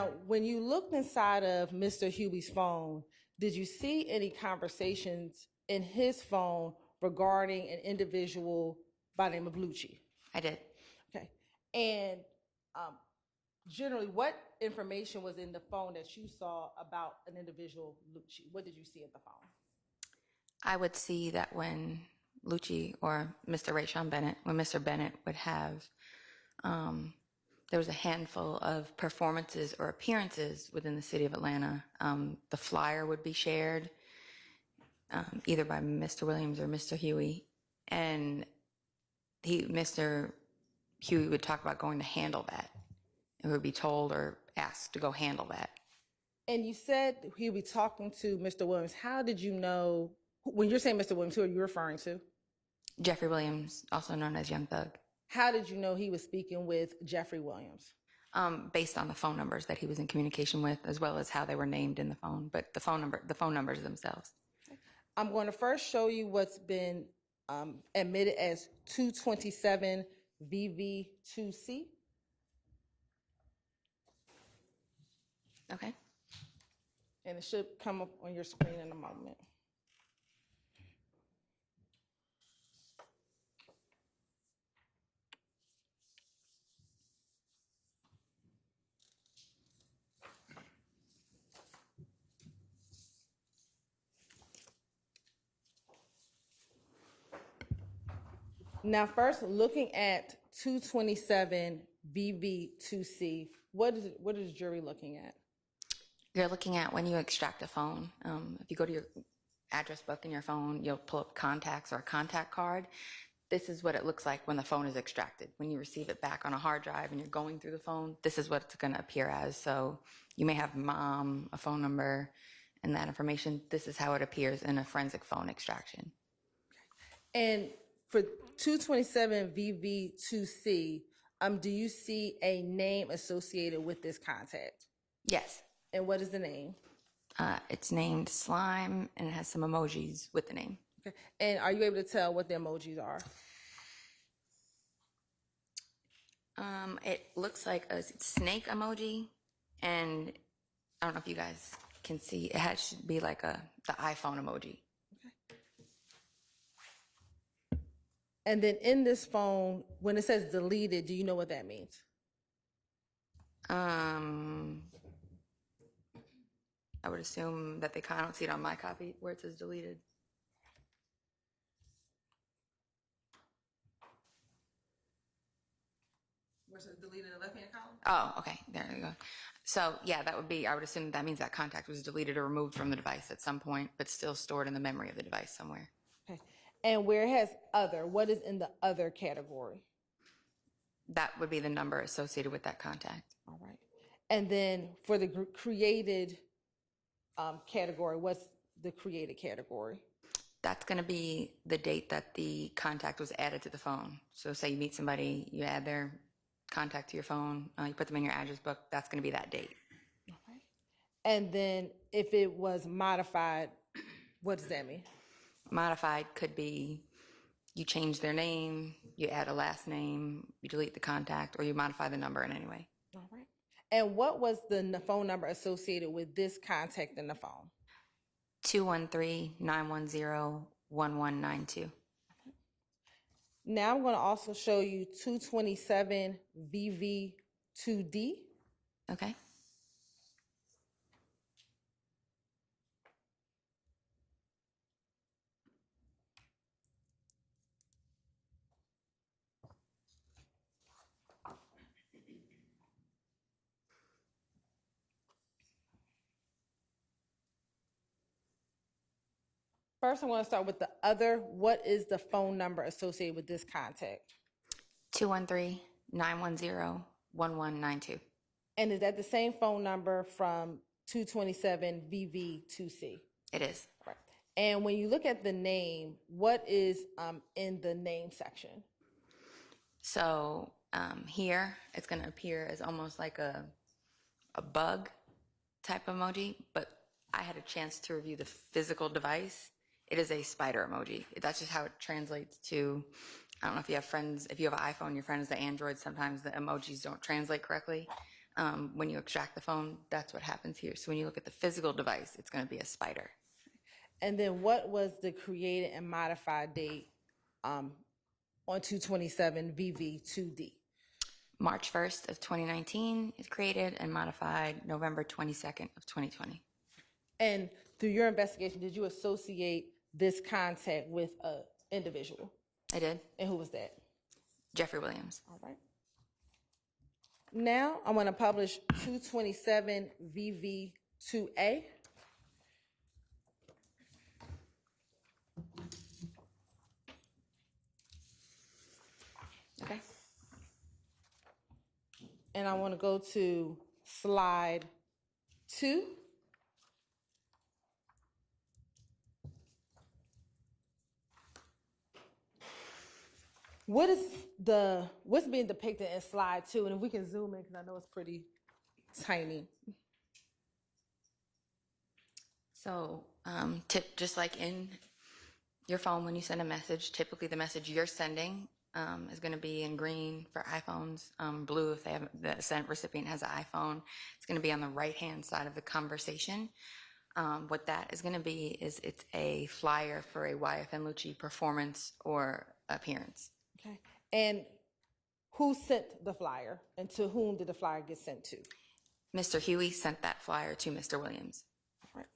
Now, when you looked inside of Mr. Huey's phone, did you see any conversations in his phone regarding an individual by the name of Lucci? I did. Okay. And generally, what information was in the phone that you saw about an individual Lucci? What did you see at the phone? I would see that when Lucci or Mr. Rayshawn Bennett, when Mr. Bennett would have, there was a handful of performances or appearances within the city of Atlanta. The flyer would be shared either by Mr. Williams or Mr. Huey, and Mr. Huey would talk about going to handle that. It would be told or asked to go handle that. And you said he would be talking to Mr. Williams. How did you know, when you're saying Mr. Williams, who are you referring to? Jeffrey Williams, also known as Young Thug. How did you know he was speaking with Jeffrey Williams? Based on the phone numbers that he was in communication with, as well as how they were named in the phone, but the phone numbers themselves. I'm going to first show you what's been admitted as 227 VV2C. Okay. And it should come up on your screen in a moment. Now, first, looking at 227 VV2C, what is the jury looking at? You're looking at when you extract a phone. If you go to your address book in your phone, you'll pull up contacts or a contact card. This is what it looks like when the phone is extracted. When you receive it back on a hard drive and you're going through the phone, this is what it's going to appear as. So you may have mom, a phone number, and that information. This is how it appears in a forensic phone extraction. And for 227 VV2C, do you see a name associated with this contact? Yes. And what is the name? It's named Slime, and it has some emojis with the name. Okay. And are you able to tell what the emojis are? It looks like a snake emoji, and I don't know if you guys can see. It should be like the iPhone emoji. Okay. And then in this phone, when it says deleted, do you know what that means? I would assume that I don't see it on my copy where it says deleted. Where it says deleted in the left-hand column? Oh, okay. There you go. So, yeah, that would be, I would assume that means that contact was deleted or removed from the device at some point, but still stored in the memory of the device somewhere. Okay. And where it has other, what is in the other category? That would be the number associated with that contact. All right. And then for the created category, what's the created category? That's going to be the date that the contact was added to the phone. So say you meet somebody, you add their contact to your phone, you put them in your address book, that's going to be that date. Okay. And then if it was modified, what does that mean? Modified could be you change their name, you add a last name, you delete the contact, or you modify the number in any way. All right. And what was the phone number associated with this contact in the phone? 213-910-1192. Now I'm going to also show you 227 VV2D. Okay. First, I want to start with the other. What is the phone number associated with this contact? 213-910-1192. And is that the same phone number from 227 VV2C? It is. Right. And when you look at the name, what is in the name section? So here, it's going to appear as almost like a bug type emoji, but I had a chance to review the physical device. It is a spider emoji. That's just how it translates to, I don't know if you have friends, if you have an iPhone, your friends, the Android, sometimes the emojis don't translate correctly. When you extract the phone, that's what happens here. So when you look at the physical device, it's going to be a spider. And then what was the created and modified date on 227 VV2D? March 1st of 2019 is created and modified November 22nd of 2020. And through your investigation, did you associate this contact with an individual? I did. And who was that? Jeffrey Williams. All right. Now I'm going to publish 227 VV2A. Okay. And I want to go to slide 2. What's being depicted in slide 2? And if we can zoom in, because I know it's pretty tiny. So just like in your phone, when you send a message, typically the message you're sending is going to be in green for iPhones, blue if the sent recipient has an iPhone. It's going to be on the right-hand side of the conversation. What that is going to be is it's a flyer for a YFN Lucci performance or appearance. Okay. And who sent the flyer, and to whom did the flyer get sent to? Mr. Huey sent that flyer to Mr. Williams. All right.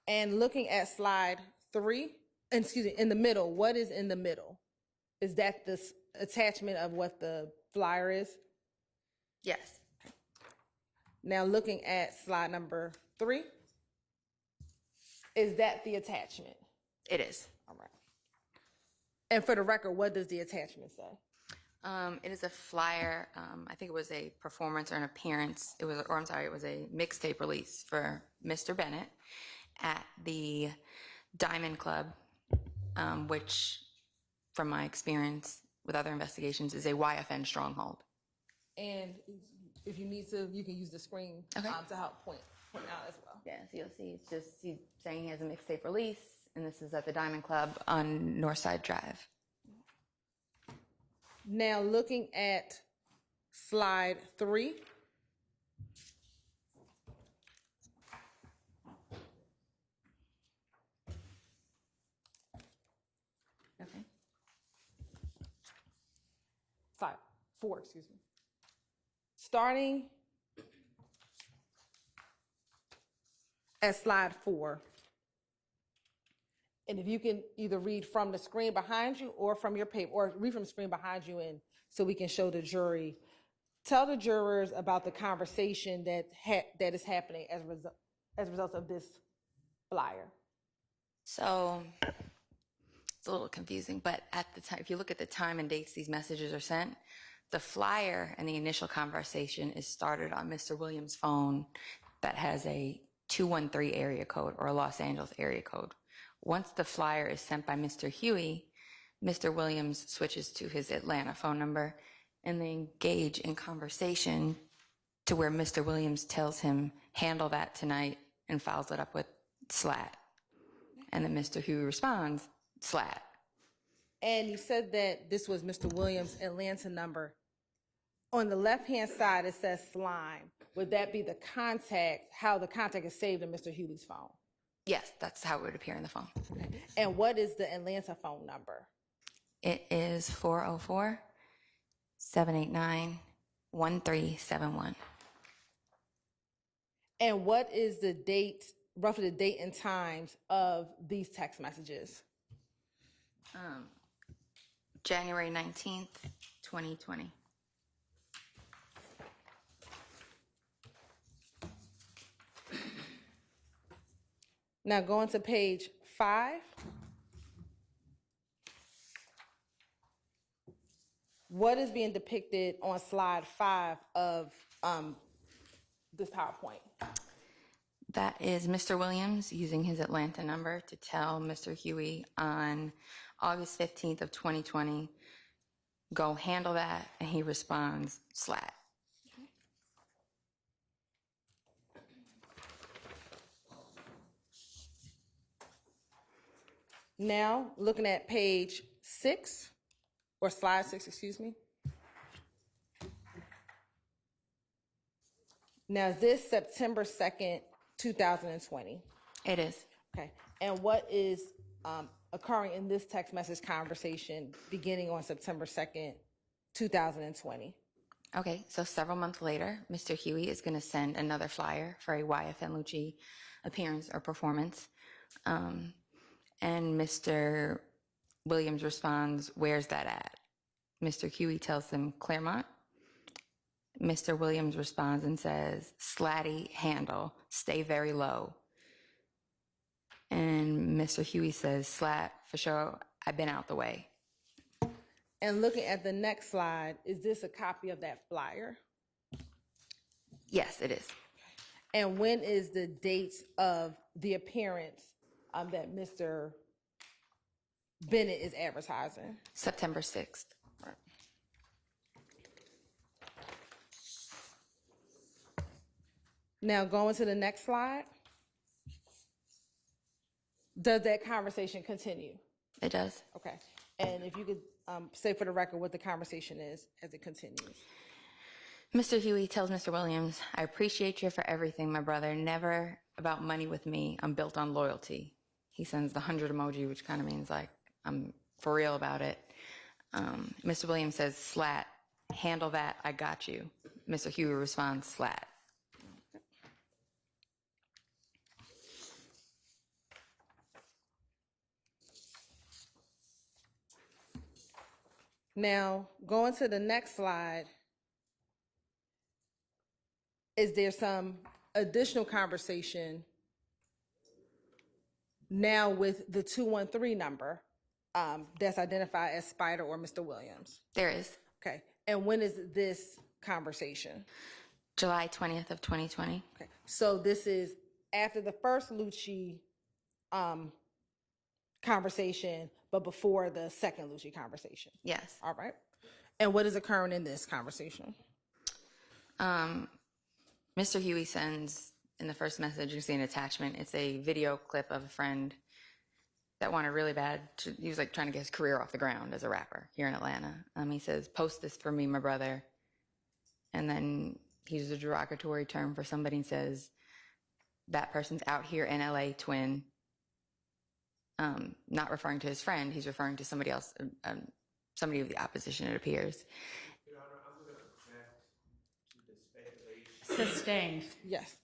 And looking at slide 3, in the middle, what is in the middle? Is that the attachment of what the flyer is? Yes. Now looking at slide number 3, is that the attachment? It is. All right. And for the record, what does the attachment say? It is a flyer. I think it was a performance or an appearance. It was a mixtape release for Mr. Bennett at the Diamond Club, which, from my experience with other investigations, is a YFN stronghold. And if you need to, you can use the screen Okay. To help point out as well. Yeah, so you'll see it's just he's saying he has a mixtape release, and this is at the Diamond Club on Northside Drive. Now looking at slide 3. Okay. Slide 4, excuse me. Starting at slide 4. And if you can either read from the screen behind you or from your paper, or read from the screen behind you, and so we can show the jury. Tell the jurors about the conversation that is happening as a result of this flyer. So it's a little confusing, but at the time, if you look at the time and dates these messages are sent, the flyer and the initial conversation is started on Mr. Williams' phone that has a 213 area code or a Los Angeles area code. Once the flyer is sent by Mr. Huey, Mr. Williams switches to his Atlanta phone number, and they engage in conversation to where Mr. Williams tells him, handle that tonight, and follows it up with slat. And then Mr. Huey responds, slat. And you said that this was Mr. Williams' Atlanta number. On the left-hand side, it says slime. Would that be the contact, how the contact is saved in Mr. Huey's phone? Yes, that's how it would appear in the phone. Okay. And what is the Atlanta phone number? It is 404-789-1371. And what is the date, roughly the date and times of these text messages? January 19th, 2020. Now going to page 5. What is being depicted on slide 5 of this PowerPoint? That is Mr. Williams using his Atlanta number to tell Mr. Huey on August 15th of 2020, go handle that, and he responds, slat. Now, looking at page 6, or slide 6, excuse me. Now, is this September 2nd, 2020? It is. Okay. And what is occurring in this text message conversation beginning on September 2nd, 2020? Okay, so several months later, Mr. Huey is going to send another flyer for a YFN Lucci appearance or performance. And Mr. Williams responds, "Where's that at?" Mr. Huey tells him, "Claremont." Mr. Williams responds and says, "Slatty handle, stay very low." And Mr. Huey says, "Slat, for sure, I've been out the way." And looking at the next slide, is this a copy of that flyer? Yes, it is. And when is the date of the appearance that Mr. Bennett is advertising? September 6th. Right. Now, going to the next slide. Does that conversation continue? It does. Okay. And if you could say for the record what the conversation is as it continues. Mr. Huey tells Mr. Williams, "I appreciate you for everything, my brother. Never about money with me. I'm built on loyalty." He sends the 100 emoji, which kind of means like, I'm for real about it. Mr. Williams says, "Slat, handle that, I got you." Mr. Huey responds, "Slat." Now, going to the next slide, is there some additional conversation now with the 213 number that's identified as Spider or Mr. Williams? There is. Okay. And when is this conversation? July 20th of 2020. Okay. So this is after the first Lucci conversation, but before the second Lucci conversation. Yes. All right. And what is occurring in this conversation? Mr. Huey sends, in the first message, you see an attachment. It's a video clip of a friend that wanted really bad he was like trying to get his career off the ground as a rapper here in Atlanta. He says, "Post this for me, my brother." And then he uses a derogatory term for somebody and says, "That person's out here in LA, twin." Not referring to his friend, he's referring to somebody else, somebody of the opposition, it appears. Your Honor, I'm going to object to the speculation. Sustained. Yes.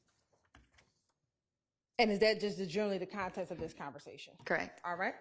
And is that just generally the context of this conversation? Correct. All right.